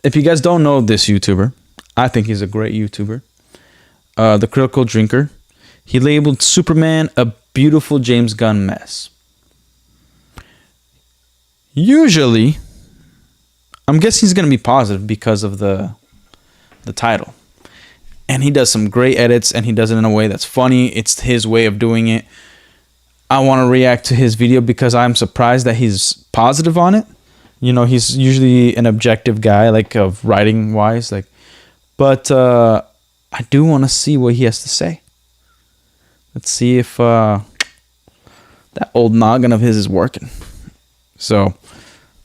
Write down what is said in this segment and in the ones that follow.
if you guys don't know this YouTuber, I think he's a great YouTuber. The Critical Drinker. He labeled Superman a beautiful James Gunn mess. Usually, I'm guessing he's going to be positive because of the title. And he does some great edits, and he does it in a way that's funny. It's his way of doing it. I want to react to his video because I'm surprised that he's positive on it. You know, he's usually an objective guy, like of writing wise, like. But I do want to see what he has to say. Let's see if that old noggin of his is working. So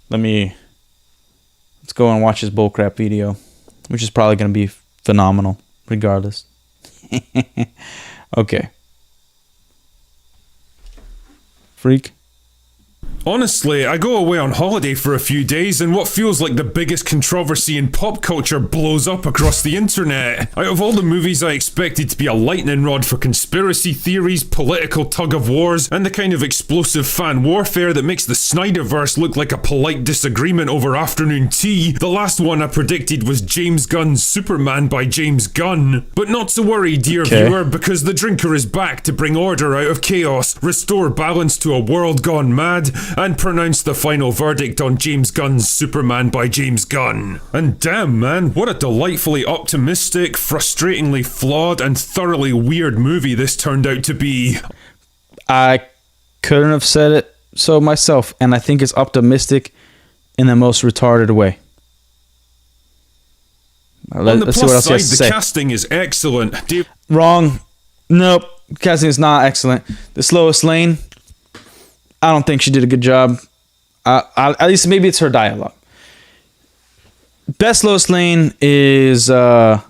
let's go and watch his bullcrap video, which is probably going to be phenomenal, regardless. Okay. Freak. Honestly, I go away on holiday for a few days and what feels like the biggest controversy in pop culture blows up across the internet. Out of all the movies I expected to be a lightning rod for conspiracy theories, political tug-of-wars, and the kind of explosive fan warfare that makes the Snyderverse look like a polite disagreement over afternoon tea, the last one I predicted was James Gunn's Superman by James Gunn. But not to worry, dear viewer, because the drinker is back to bring order out of chaos, restore balance to a world gone mad, and pronounce the final verdict on James Gunn's Superman by James Gunn. And damn man, what a delightfully optimistic, frustratingly flawed, and thoroughly weird movie this turned out to be. I couldn't have said it so myself, and I think it's optimistic in the most retarded way. On the plus side, the casting is excellent. Wrong. Nope. Casting is not excellent. The Lois Lane, I don't think she did a good job. At least maybe it's her dialogue. Best Lois Lane is the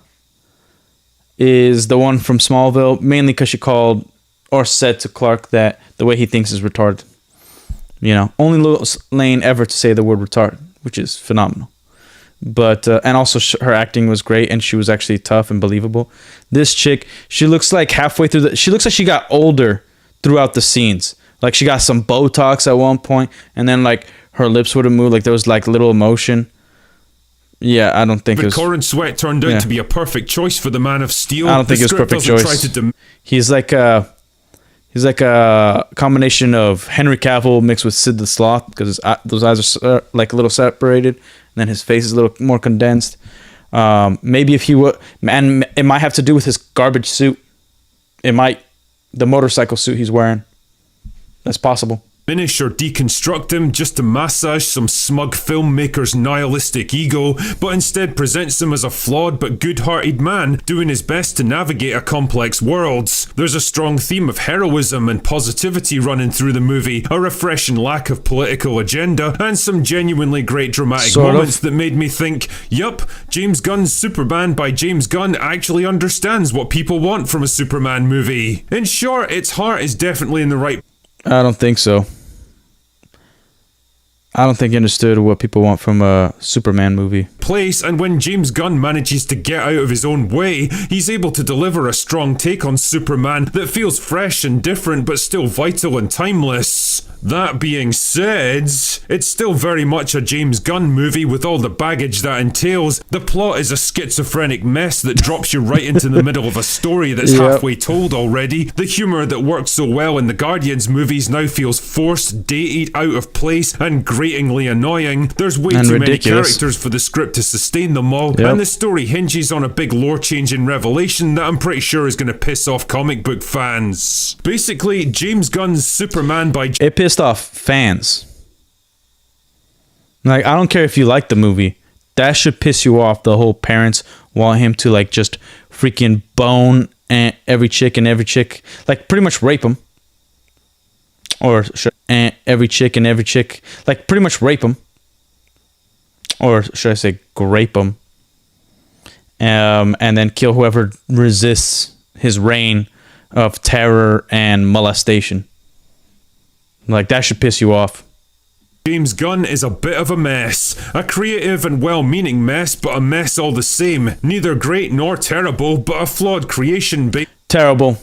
one from Smallville, mainly because she called or said to Clark that the way he thinks is retarded. You know, only Lois Lane ever to say the word retarded, which is phenomenal. But and also her acting was great, and she was actually tough and believable. This chick, she looks like halfway through she looks like she got older throughout the scenes. Like she got some Botox at one point, and then like her lips would have moved, like there was like little emotion. Yeah, I don't think it was. Corin Sweat turned out to be a perfect choice for the Man of Steel. I don't think it was perfect choice. He's like a combination of Henry Cavill mixed with Sid the Sloth, because those eyes are like a little separated, and then his face is a little more condensed. Maybe if he would, and it might have to do with his garbage suit. It might, the motorcycle suit he's wearing. That's possible. Finish or deconstruct him just to massage some smug filmmaker's nihilistic ego, but instead presents him as a flawed but good-hearted man doing his best to navigate a complex world. There's a strong theme of heroism and positivity running through the movie, a refreshing lack of political agenda, and some genuinely great dramatic moments that made me think, yup, James Gunn's Superman by James Gunn actually understands what people want from a Superman movie. In short, its heart is definitely in the right. I don't think so. I don't think he understood what people want from a Superman movie. Place, and when James Gunn manages to get out of his own way, he's able to deliver a strong take on Superman that feels fresh and different but still vital and timeless. That being said, it's still very much a James Gunn movie with all the baggage that entails. The plot is a schizophrenic mess that drops you right into the middle of a story that's halfway told already. The humor that worked so well in the Guardians movies now feels forced, dated, out of place, and gratingly annoying. There's way too many characters for the script to sustain them all, and the story hinges on a big lore-changing revelation that I'm pretty sure is going to piss off comic book fans. Basically, James Gunn's Superman by... It pissed off fans. Like, I don't care if you like the movie. That should piss you off. The whole parents want him to, like, just freaking bone every chick, like, pretty much rape him. Or every chick, like, pretty much rape him. Or should I say grape him. And then kill whoever resists his reign of terror and molestation. Like, that should piss you off. James Gunn is a bit of a mess. A creative and well-meaning mess, but a mess all the same. Neither great nor terrible, but a flawed creation. Terrible.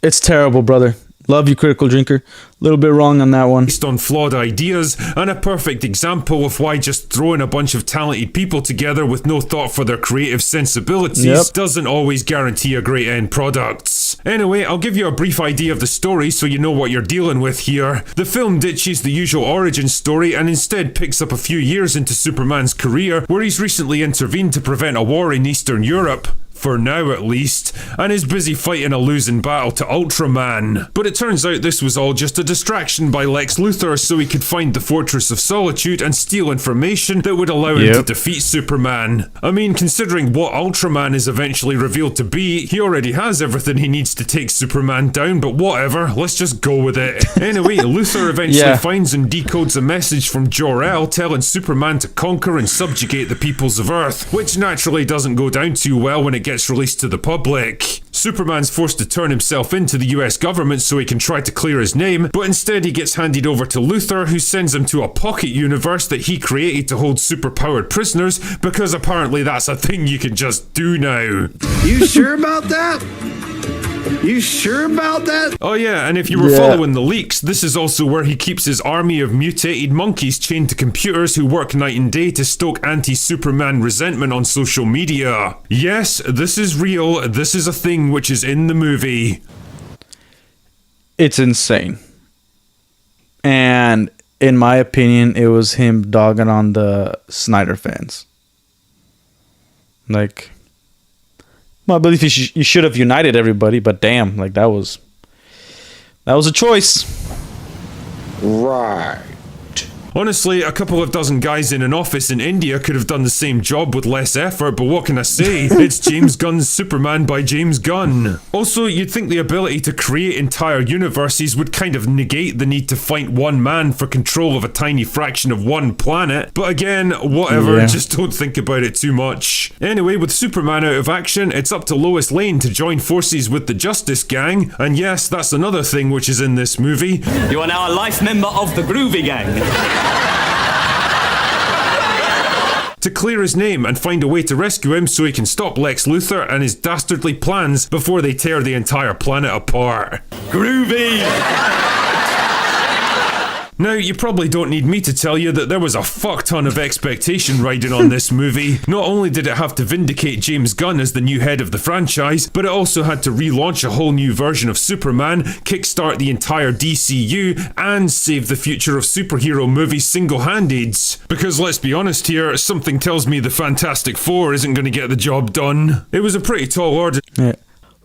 It's terrible, brother. Love you, Critical Drinker. A little bit wrong on that one. Based on flawed ideas, and a perfect example of why just throwing a bunch of talented people together with no thought for their creative sensibilities doesn't always guarantee a great end product. Anyway, I'll give you a brief idea of the story so you know what you're dealing with here. The film ditches the usual origin story and instead picks up a few years into Superman's career, where he's recently intervened to prevent a war in Eastern Europe. For now at least, and is busy fighting a losing battle to Ultraman. But it turns out this was all just a distraction by Lex Luthor so he could find the Fortress of Solitude and steal information that would allow him to defeat Superman. I mean, considering what Ultraman is eventually revealed to be, he already has everything he needs to take Superman down, but whatever, let's just go with it. Anyway, Luthor eventually finds and decodes a message from Jor-El telling Superman to conquer and subjugate the peoples of Earth, which naturally doesn't go down too well when it gets released to the public. Superman's forced to turn himself into the US government so he can try to clear his name, but instead he gets handed over to Luthor, who sends him to a pocket universe that he created to hold superpowered prisoners, because apparently that's a thing you can just do now. You sure about that? You sure about that? Oh yeah, and if you were following the leaks, this is also where he keeps his army of mutated monkeys chained to computers who work night and day to stoke anti-Superman resentment on social media. Yes, this is real. This is a thing which is in the movie. It's insane. And in my opinion, it was him dogging on the Snyder fans. Like, well, I believe you should have united everybody, but damn, like that was a choice. Right. Honestly, a couple of dozen guys in an office in India could have done the same job with less effort, but what can I say? It's James Gunn's Superman by James Gunn. Also, you'd think the ability to create entire universes would kind of negate the need to fight one man for control of a tiny fraction of one planet, but again, whatever, just don't think about it too much. Anyway, with Superman out of action, it's up to Lois Lane to join forces with the Justice Gang, and yes, that's another thing which is in this movie. You are now a life member of the Groovy Gang. To clear his name and find a way to rescue him so he can stop Lex Luthor and his dastardly plans before they tear the entire planet apart. Groovy! Now, you probably don't need me to tell you that there was a fuck ton of expectation riding on this movie. Not only did it have to vindicate James Gunn as the new head of the franchise, but it also had to relaunch a whole new version of Superman, kickstart the entire DCU, and save the future of superhero movies single-handed. Because let's be honest here, something tells me the Fantastic Four isn't going to get the job done. It was a pretty tall order. Yeah.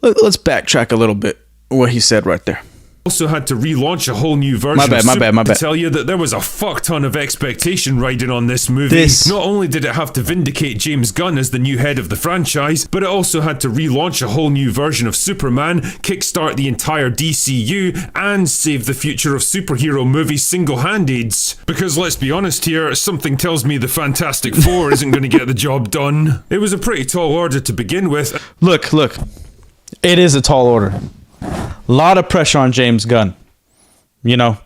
Let's backtrack a little bit what he said right there. Also had to relaunch a whole new version My bad. to tell you that there was a fuck ton of expectation riding on this movie. Not only did it have to vindicate James Gunn as the new head of the franchise, but it also had to relaunch a whole new version of Superman, kickstart the entire DCU, and save the future of superhero movies single-handed. Because let's be honest here, something tells me the Fantastic Four isn't going to get the job done. It was a pretty tall order to begin with. Look. It is a tall order. A lot of pressure on James Gunn. You know,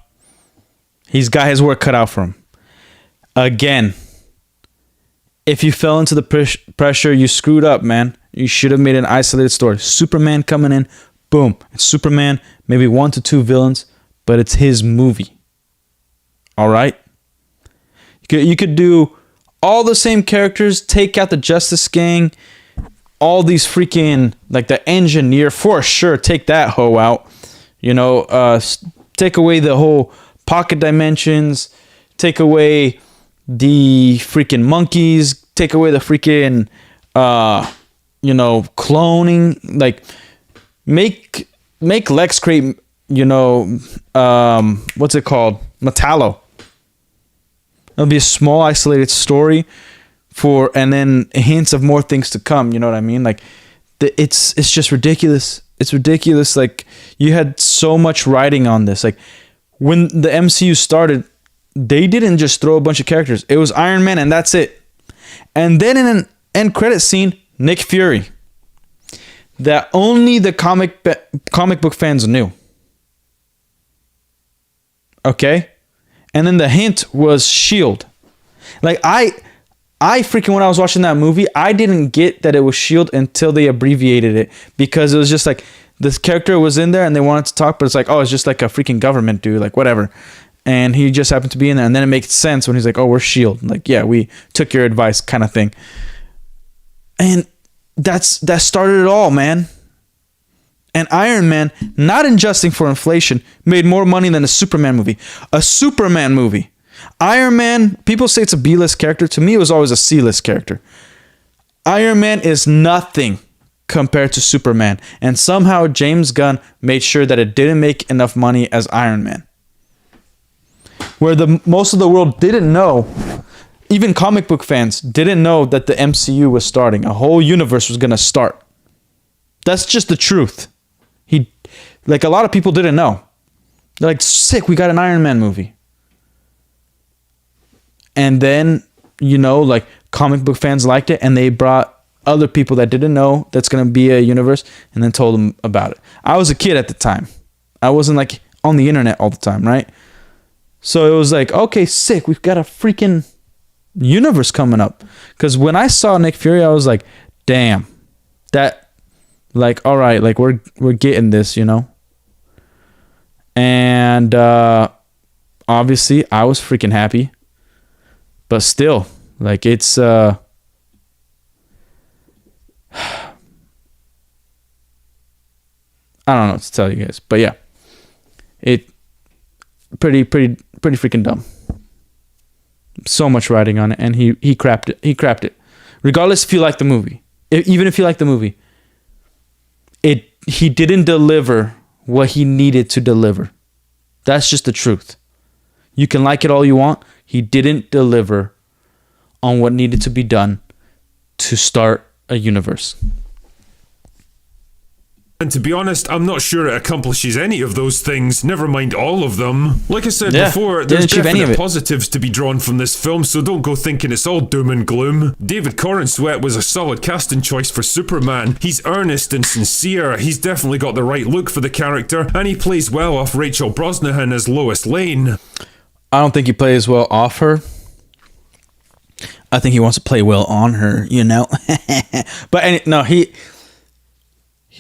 he's got his work cut out for him. Again, if you fell into the pressure, you screwed up, man. You should have made an isolated story. Superman coming in, boom. It's Superman, maybe 1 to 2 villains, but it's his movie. All right? You could do all the same characters, take out the Justice Gang, all these freaking, like the engineer, for sure, take that hoe out. You know, take away the whole pocket dimensions, take away the freaking monkeys, take away the freaking, cloning. Like, make Lex create, what's it called? Metallo. It'll be a small, isolated story. And then hints of more things to come, you know what I mean? Like, it's just ridiculous. It's ridiculous. Like, you had so much writing on this. Like, when the MCU started, they didn't just throw a bunch of characters. It was Iron Man, and that's it. And then in an end credit scene, Nick Fury, that only the comic book fans knew. Okay, and then the hint was S.H.I.E.L.D. Like, I freaking, when I was watching that movie, I didn't get that it was S.H.I.E.L.D. until they abbreviated it, because it was just like, this character was in there and they wanted to talk, but it's like, oh, it's just like a freaking government dude, like whatever. And he just happened to be in there, and then it makes sense when he's like, oh, we're S.H.I.E.L.D. Like, yeah, we took your advice kind of thing. And that started it all, man. And Iron Man, not adjusting for inflation, made more money than a Superman movie. A Superman movie. Iron Man, people say it's a B-list character. To me, it was always a C-list character. Iron Man is nothing compared to Superman. And somehow James Gunn made sure that it didn't make enough money as Iron Man. Where most of the world didn't know, even comic book fans didn't know that the MCU was starting. A whole universe was going to start. That's just the truth. Like a lot of people didn't know. They're like, sick, we got an Iron Man movie. And then, like comic book fans liked it, and they brought other people that didn't know that's going to be a universe and then told them about it. I was a kid at the time. I wasn't like on the internet all the time, right? So it was like, okay, sick, we've got a freaking universe coming up. Because when I saw Nick Fury, I was like, damn, that, like, all right, like we're getting this, And obviously I was freaking happy. But still, like it's I don't know what to tell you guys. But yeah. It pretty freaking dumb. So much writing on it, and he crapped it. He crapped it. Regardless if you like the movie. Even if you like the movie. He didn't deliver what he needed to deliver. That's just the truth. You can like it all you want. He didn't deliver on what needed to be done to start a universe. And to be honest, I'm not sure it accomplishes any of those things, never mind all of them. Like I said before, there's definite positives to be drawn from this film, so don't go thinking it's all doom and gloom. David Corenswet was a solid casting choice for Superman. He's earnest and sincere, he's definitely got the right look for the character, and he plays well off Rachel Brosnahan as Lois Lane. I don't think he plays well off her. I think he wants to play well on her, But no,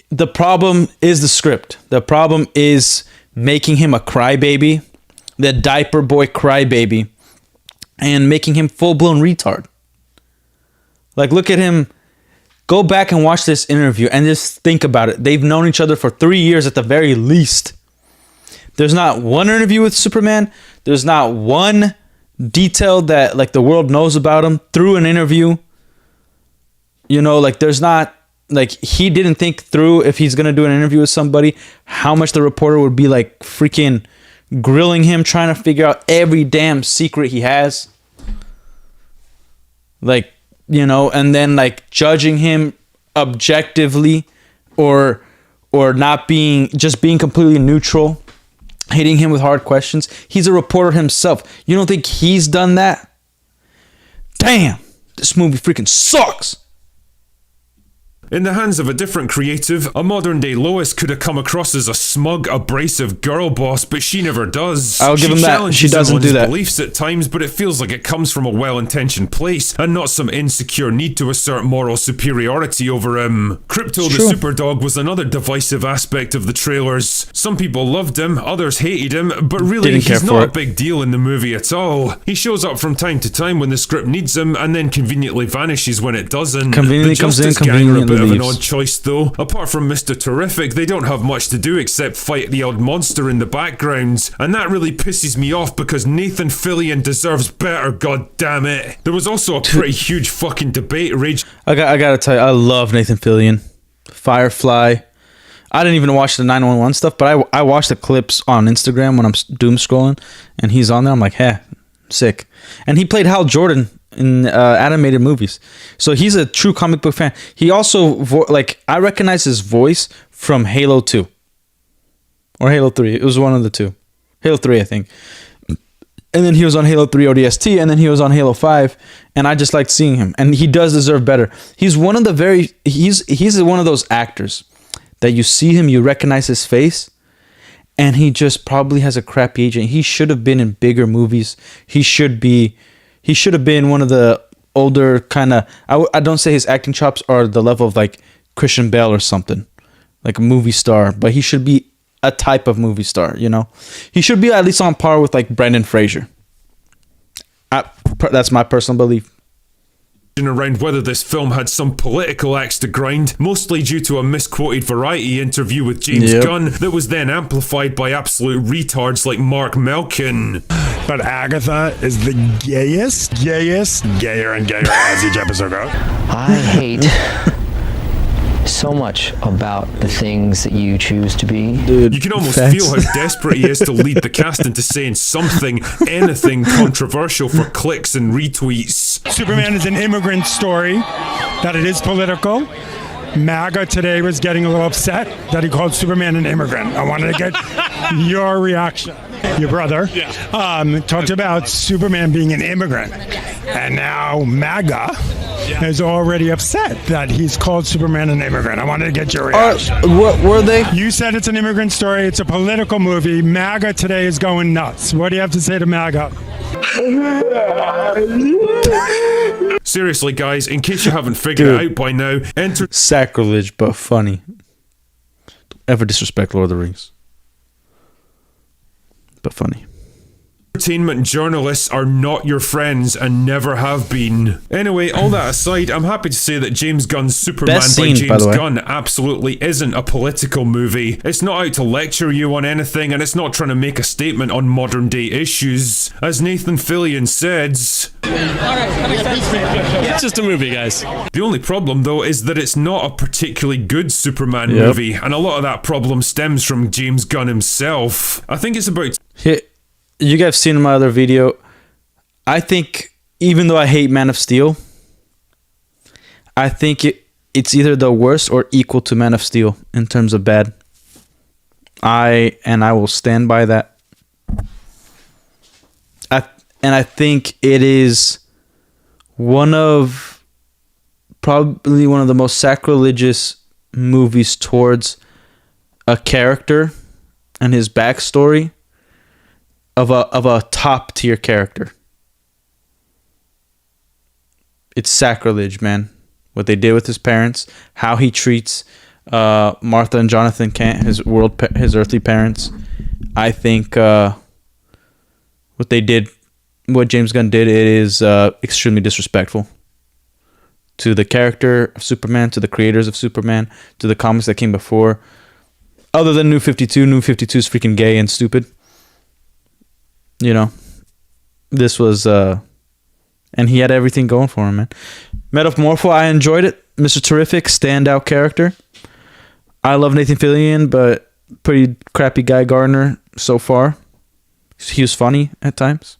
the problem is the script. The problem is making him a crybaby, the diaper boy crybaby, and making him full-blown retard. Like, look at him. Go back and watch this interview and just think about it. They've known each other for 3 years at the very least. There's not one interview with Superman. There's not one detail that, like, the world knows about him through an interview. There's not... Like, he didn't think through if he's going to do an interview with somebody, how much the reporter would be, like, freaking grilling him, trying to figure out every damn secret he has. Like, and then, like, judging him objectively or not being completely neutral, hitting him with hard questions. He's a reporter himself. You don't think he's done that? Damn, this movie freaking sucks. In the hands of a different creative, a modern-day Lois could have come across as a smug, abrasive girl boss, but she never does. I'll give him that. She doesn't do that. Beliefs at times, but it feels like it comes from a well-intentioned place, and not some insecure need to assert moral superiority over him. Crypto the Superdog was another divisive aspect of the trailers. Some people loved him, others hated him, but really, he's not a big deal in the movie at all. He shows up from time to time when the script needs him, and then conveniently vanishes when it doesn't. Conveniently comes in, conveniently of an odd choice though. Apart from Mr. Terrific, they don't have much to do except fight the odd monster in the background, and that really pisses me off because Nathan Fillion deserves better, god damn it. There was also a pretty huge fucking debate rage. I gotta tell you, I love Nathan Fillion. Firefly. I didn't even watch the 911 stuff, but I watched the clips on Instagram when I'm doom scrolling, and he's on there. I'm like, sick. And he played Hal Jordan in animated movies, so he's a true comic book fan. He also I recognize his voice from Halo 2 or Halo 3. It was one of the two. Halo 3, I think. And then he was on Halo 3 ODST, and then he was on Halo 5, and I just liked seeing him. And he does deserve better. He's one of the he's one of those actors that you see him, you recognize his face, and he just probably has a crappy agent. He should have been in bigger movies. He should have been one of the older kind of... I don't say his acting chops are the level of like Christian Bale or something. like a movie star, but he should be a type of movie star, you know? He should be at least on par with like Brendan Fraser. That's my personal belief. Around whether this film had some political axe to grind, mostly due to a misquoted Variety interview with James Gunn that was then amplified by absolute retards like Mark Melkin. But Agatha is the gayest, gayer and gayer as each episode goes. I hate so much about the things that you choose to be. Dude, you can almost feel how desperate he is to lead the cast into saying something, anything controversial for clicks and retweets. Superman is an immigrant story, that it is political. MAGA today was getting a little upset that he called Superman an immigrant. I wanted to get your reaction. Your brother talked about Superman being an immigrant, and now MAGA is already upset that he's called Superman an immigrant. I wanted to get your reaction. What were they? You said it's an immigrant story. It's a political movie. MAGA today is going nuts. What do you have to say to MAGA? Seriously, guys, in case you haven't figured it out by now, enter Sacrilege, but funny. Don't ever disrespect Lord of the Rings. But funny. entertainment journalists are not your friends and never have been. Anyway, all that aside, I'm happy to say that James Gunn's Superman Best by scene, by James the way. Gunn absolutely isn't a political movie. It's not out to lecture you on anything, and it's not trying to make a statement on modern day issues. As Nathan Fillion says, It's just a movie, guys. the only problem though is that it's not a particularly good Superman movie, and a lot of that problem stems from James Gunn himself. I think it's about You guys have seen my other video. I think, even though I hate Man of Steel, I think it's either the worst or equal to Man of Steel in terms of bad. I will stand by that. I think it is probably one of the most sacrilegious movies towards a character and his backstory of a top tier character. It's sacrilege, man. What they did with his parents, how he treats Martha and Jonathan Kent, his earthly parents. I think what James Gunn did, it is extremely disrespectful to the character of Superman, to the creators of Superman, to the comics that came before. Other than New 52, New 52 is freaking gay and stupid. You know, this was, and he had everything going for him, man. Metamorpho, I enjoyed it. Mr. Terrific, standout character. I love Nathan Fillion, but pretty crappy Guy Gardner so far. He was funny at times,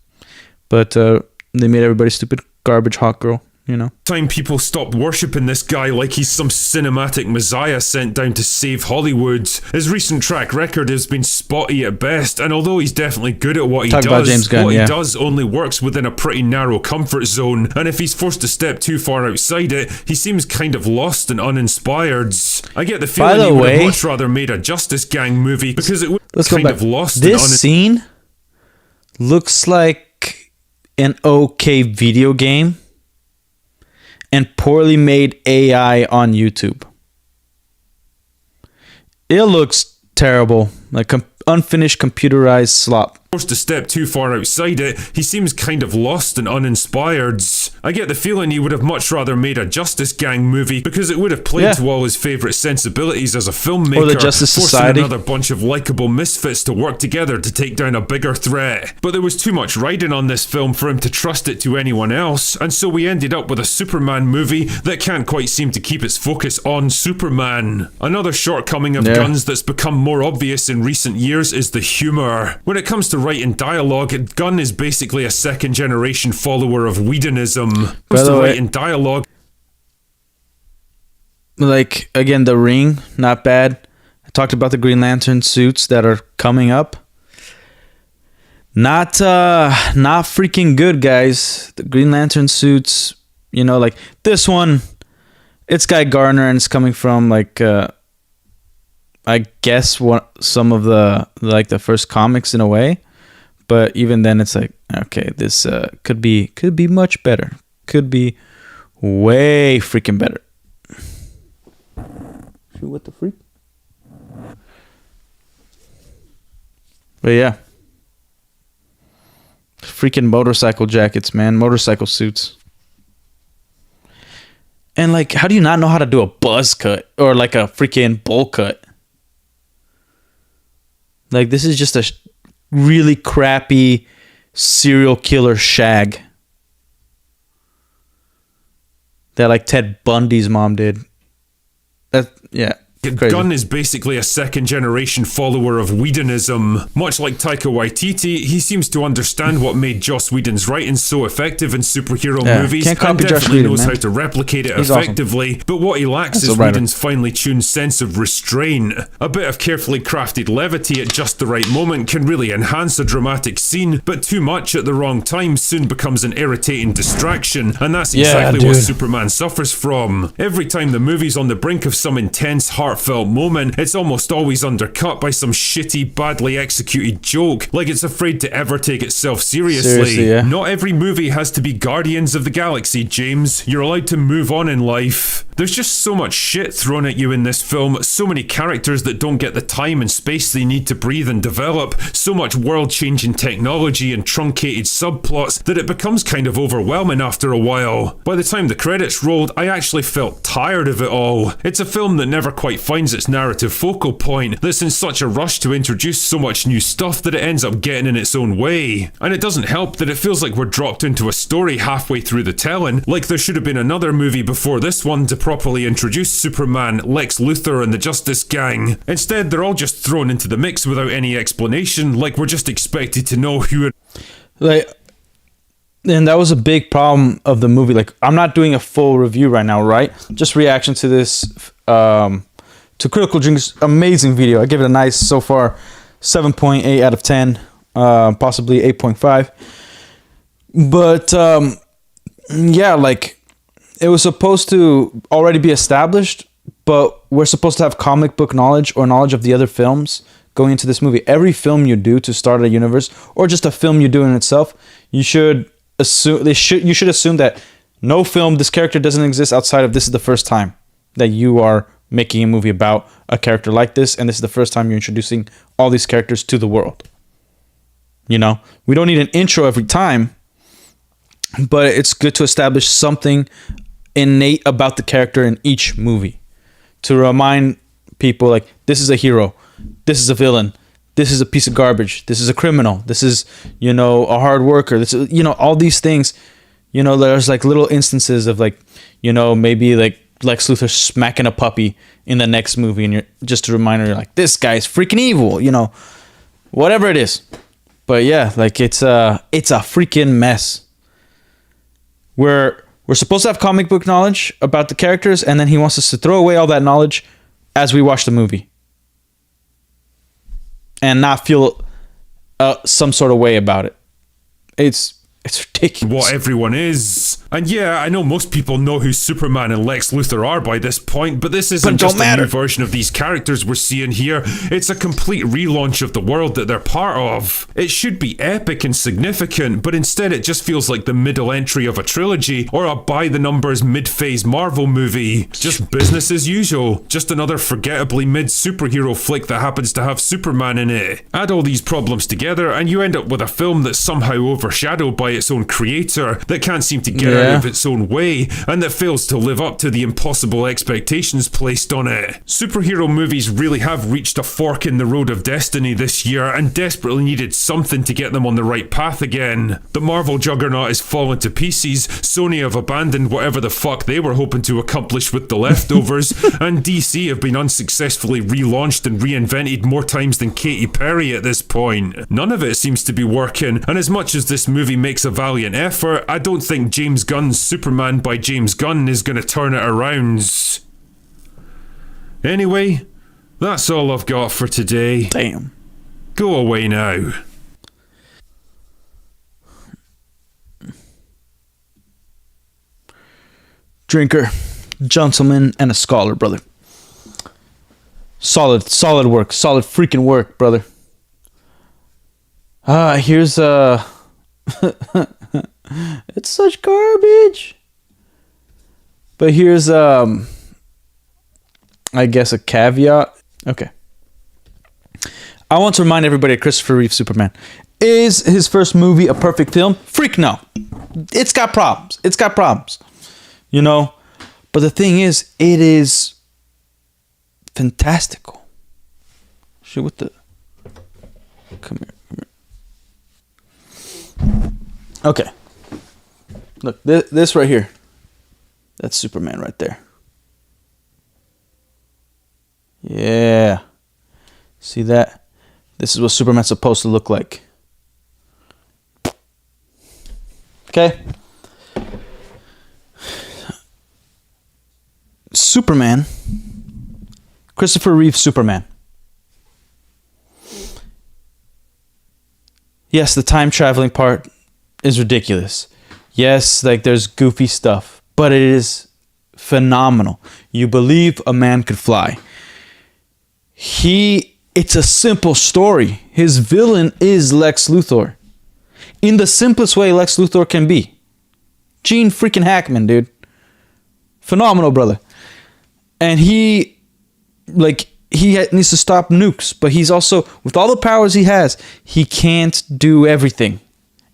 but they made everybody stupid. Garbage hot girl, you know. time people stopped worshipping this guy like he's some cinematic messiah sent down to save Hollywood. His recent track record has been spotty at best, and although he's definitely good at what he Talk about does, James Gunn, what yeah. he does only works within a pretty narrow comfort zone, and if he's forced to step too far outside it, he seems kind of lost and uninspired. I get the feeling the he would way- have much rather made a Justice Gang movie because it would Let's go kind back. of lost This and scene looks like an okay video game and poorly made AI on YouTube. It looks terrible, like unfinished computerized slop. forced to step too far outside it, he seems kind of lost and uninspired. I get the feeling he would have much rather made a Justice Gang movie because it would have played to all his favourite sensibilities as a filmmaker, Or the Justice forcing Society. another bunch of likeable misfits to work together to take down a bigger threat. But there was too much riding on this film for him to trust it to anyone else, and so we ended up with a Superman movie that can't quite seem to keep its focus on Superman. Another shortcoming of Gunn's that's become more obvious in recent years is the humour. When it comes to writing dialogue, Gunn is basically a second generation follower of Whedonism. By the way- writing dialogue, Like, again, The Ring, not bad. I talked about the Green Lantern suits that are coming up. Not freaking good, guys. The Green Lantern suits, you know, like this one, it's Guy Gardner and it's coming from like I guess some of the first comics in a way. But even then it's like, okay, this could be much better. Could be way freaking better. What the freak? But yeah. Freaking motorcycle jackets, man. Motorcycle suits. And like, how do you not know how to do a buzz cut or like a freaking bowl cut? Like, this is just a really crappy serial killer shag that like Ted Bundy's mom did. Yeah. Crazy. Gunn is basically a second-generation follower of Whedonism. Much like Taika Waititi, he seems to understand what made Joss Whedon's writing so effective in superhero movies, can't and copy Joss definitely Whedon, knows man. how to replicate it He's effectively. awesome. But what he lacks That's is a writer. Whedon's finely tuned sense of restraint. A bit of carefully crafted levity at just the right moment can really enhance a dramatic scene, but too much at the wrong time soon becomes an irritating distraction, and that's exactly what Superman suffers from. Every time the movie's on the brink of some intense, heartfelt moment, it's almost always undercut by some shitty, badly executed joke, like it's afraid to ever take itself seriously. Yeah. Not every movie has to be Guardians of the Galaxy, James. You're allowed to move on in life. There's just so much shit thrown at you in this film, so many characters that don't get the time and space they need to breathe and develop, so much world-changing technology and truncated subplots that it becomes kind of overwhelming after a while. By the time the credits rolled, I actually felt tired of it all. It's a film that never quite finds its narrative focal point, that's in such a rush to introduce so much new stuff that it ends up getting in its own way. And it doesn't help that it feels like we're dropped into a story halfway through the telling, like there should have been another movie before this one to properly introduce Superman, Lex Luthor and the Justice Gang. Instead, they're all just thrown into the mix without any explanation, like we're just expected to know who it... Like, and that was a big problem of the movie. Like, I'm not doing a full review right now, right? Just reaction to this, to Critical Drink's amazing video. I give it a nice, so far, 7.8 out of 10, possibly 8.5. But, yeah, like, it was supposed to already be established, but we're supposed to have comic book knowledge or knowledge of the other films going into this movie. Every film you do to start a universe, or just a film you do in itself, you should assume you should assume that no film, this character doesn't exist outside of this is the first time that you are making a movie about a character like this, and this is the first time you're introducing all these characters to the world. You know, we don't need an intro every time, but it's good to establish something innate about the character in each movie to remind people, like, this is a hero, this is a villain, this is a piece of garbage, this is a criminal, this is, you know, a hard worker, this is, you know, all these things. You know, there's like little instances of, like, you know, maybe like Lex Luthor smacking a puppy in the next movie, and you're just a reminder, you're like, this guy's freaking evil, you know, whatever it is. But yeah, like, it's a freaking mess. We're supposed to have comic book knowledge about the characters, and then he wants us to throw away all that knowledge as we watch the movie and not feel some sort of way about it. It's ridiculous. What everyone is. And yeah, I know most people know who Superman and Lex Luthor are by this point, but this isn't just a new version of these characters we're seeing here. It's a complete relaunch of the world that they're part of. It should be epic and significant, but instead it just feels like the middle entry of a trilogy or a by-the-numbers mid-phase Marvel movie. Just business as usual. Just another forgettably mid-superhero flick that happens to have Superman in it. Add all these problems together and you end up with a film that's somehow overshadowed by its own creator, that can't seem to get out of its own way, and that fails to live up to the impossible expectations placed on it. Superhero movies really have reached a fork in the road of destiny this year and desperately needed something to get them on the right path again. The Marvel juggernaut has fallen to pieces, Sony have abandoned whatever the fuck they were hoping to accomplish with the leftovers, and DC have been unsuccessfully relaunched and reinvented more times than Katy Perry at this point. None of it seems to be working, and as much as this movie makes a valiant effort, I don't think James Gunn's Superman by James Gunn is going to turn it around. Anyway, that's all I've got for today. Damn. Go away now. Drinker, gentleman, and a scholar, brother. Solid work. Solid freaking work, brother. Here's it's such garbage. But here's I guess a caveat. Okay. I want to remind everybody of Christopher Reeve Superman. Is his first movie a perfect film? Freak no. It's got problems. It's got problems. You know? But the thing is, it is fantastical. Shit, what the... Come here. Okay. Look, this right here. That's Superman right there. Yeah. See that? This is what Superman's supposed to look like. Okay? Superman. Christopher Reeve Superman. Yes, the time traveling part is ridiculous. Yes, like there's goofy stuff, but it is phenomenal. You believe a man could fly. It's a simple story. His villain is Lex Luthor. In the simplest way Lex Luthor can be. Gene freaking Hackman, dude. Phenomenal, brother. And he needs to stop nukes, but he's also, with all the powers he has, he can't do everything.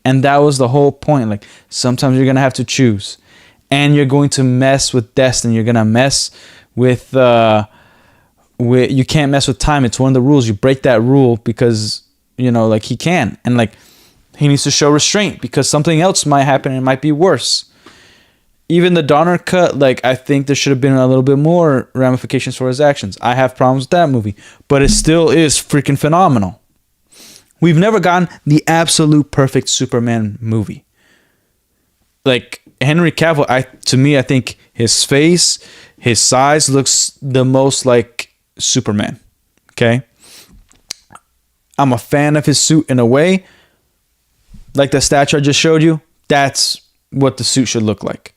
And that was the whole point. Like, sometimes you're going to have to choose. And you're going to mess with destiny. You're going to mess with... you can't mess with time. It's one of the rules. You break that rule because, you know, like, he can. And, like, he needs to show restraint because something else might happen and it might be worse. Even the Donner cut, like, I think there should have been a little bit more ramifications for his actions. I have problems with that movie, but it still is freaking phenomenal. We've never gotten the absolute perfect Superman movie. Like, Henry Cavill, to me, I think his face, his size looks the most like Superman. Okay? I'm a fan of his suit in a way. Like the statue I just showed you, that's what the suit should look like.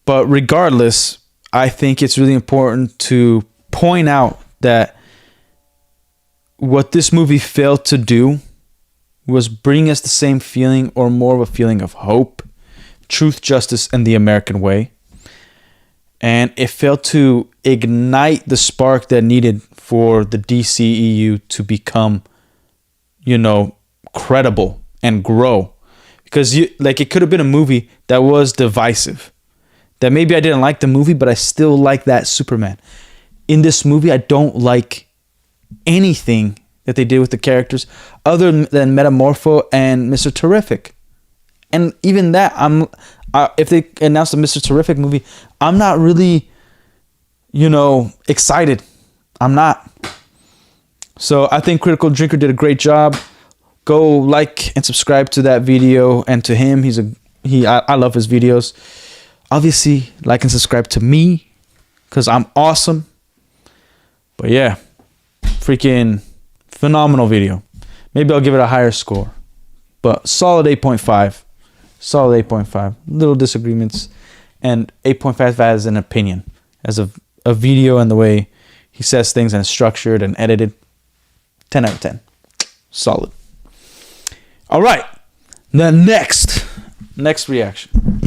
But regardless, I think it's really important to point out that what this movie failed to do was bring us the same feeling or more of a feeling of hope, truth, justice, and the American way. And it failed to ignite the spark that needed for the DCEU to become, you know, credible and grow. Because it could have been a movie that was divisive. That maybe I didn't like the movie, but I still like that Superman. In this movie, I don't like anything that they did with the characters other than Metamorpho and Mr. Terrific. And even that, if they announced a Mr. Terrific movie, I'm not really, you know, excited. I'm not. So I think Critical Drinker did a great job. Go like and subscribe to that video and to him. I love his videos. Obviously, like and subscribe to me because I'm awesome. But yeah, freaking phenomenal video. Maybe I'll give it a higher score, but solid 8.5. Solid 8.5. Little disagreements, and 8.5 as an opinion, as a video and the way he says things and it's structured and edited. 10 out of 10. Solid. All right, the next reaction.